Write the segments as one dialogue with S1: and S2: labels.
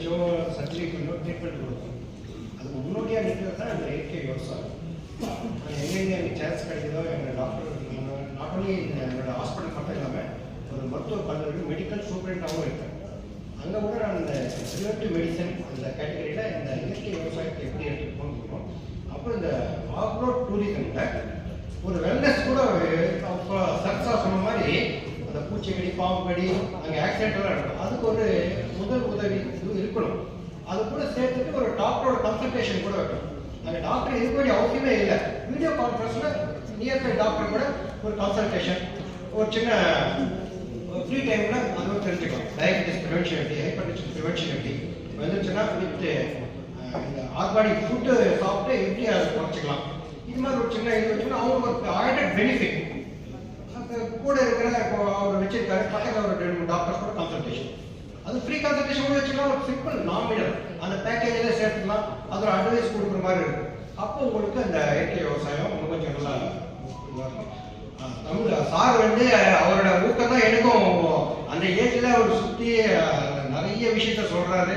S1: வச்சோ சர்ஜரி பண்ணோ ட்ரீட்மெண்ட் கொடுக்கும். அதுக்கு முன்னோடியாக நிற்கிறது தான் இந்த இயற்கை விவசாயம். எங்கெங்கே எனக்கு சான்ஸ் கிடைக்குதோ எங்கள் டாக்டர் நாட் ஒன்லி என்னோட ஹாஸ்பிட்டல் மட்டும் இல்லாமல் ஒரு மருத்துவக் கல்லூரி மெடிக்கல் சூப்பரண்டாகவும் இருக்கேன். அங்கே கூட நான் இந்த ப்ரிவென்டிவ் மெடிசன் அந்த கேட்டகரியில் இந்த இயற்கை விவசாயத்தை எப்படி எடுத்துகிட்டு போகணும். அப்புறம் இந்த ஆஃப்ரோட் டூரிசமில் ஒரு வெல்னஸ் கூட அப்போ சர்ச்சா சொன்ன மாதிரி அந்த பூச்சிக்கடி பாம்புக்கடி அங்கே ஆக்சிடென்ட்லாம் இருக்கும். அதுக்கு ஒரு முதல் உதவி இருக்கணும். அது கூட சேர்த்துட்டு ஒரு டாக்டரோட கன்சல்டேஷன் கூட வைக்கணும். அந்த டாக்டர் இருக்க வேண்டிய அவசியமே இல்லை. வீடியோ கான்ஃபரன்ஸில் நியர்பை டாக்டர் கூட ஒரு கன்சல்டேஷன் ஒரு சின்ன ஃப்ரீ டைமில் அதுவும் தெரிஞ்சுக்கலாம். டயபெட்டிஸ் ப்ரிவென்ஷன் எப்படி, ஹைப்பர் டென்ஷன் ப்ரிவென்ஷன் எப்படி வந்துச்சுன்னா வித் இந்த ஆர்கானிக் ஃபுட்டு சாப்பிட்டு எப்படி அதை குறைச்சிக்கலாம். இது மாதிரி ஒரு சின்ன இது வச்சுன்னா அவங்களுக்கு ஒரு ஆடட் பெனிஃபிட். கூட இருக்கிற இப்போ அவர் வச்சிருக்காரு பக்கத்தில் ஒரு 2-3 டாக்டர்ஸ் கூட கன்சல்டேஷன். அது ஃப்ரீ கன்சல்டேஷன் கூட வச்சுக்கலாம். ஒரு சிம்பிள் நாமினல் அந்த பேக்கேஜில் சேர்த்துக்கலாம். அதோட அட்வைஸ் கொடுக்குற மாதிரி இருக்கும். அப்போ உங்களுக்கு அந்த இயற்கை விவசாயம் இன்னும் கொஞ்சம் நல்லா தமிழ் சார் அவரோட ஊக்கம் தான் எனக்கும் அந்த ஏஜில் அவர் சுற்றி நிறைய விஷயத்த சொல்கிறாரு.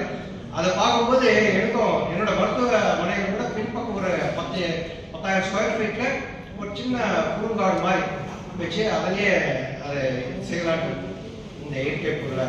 S1: அதை பார்க்கும்போது எனக்கும் என்னோட மருத்துவமனையில் கூட பின்பக்கம் ஒரு 10,000 ஸ்கொயர் ஃபீட்டில் ஒரு சின்ன குறுங்காடு மாதிரி வச்சு அதிலேயே அதை செய்யலான்னு இந்த இயற்கை பொருளை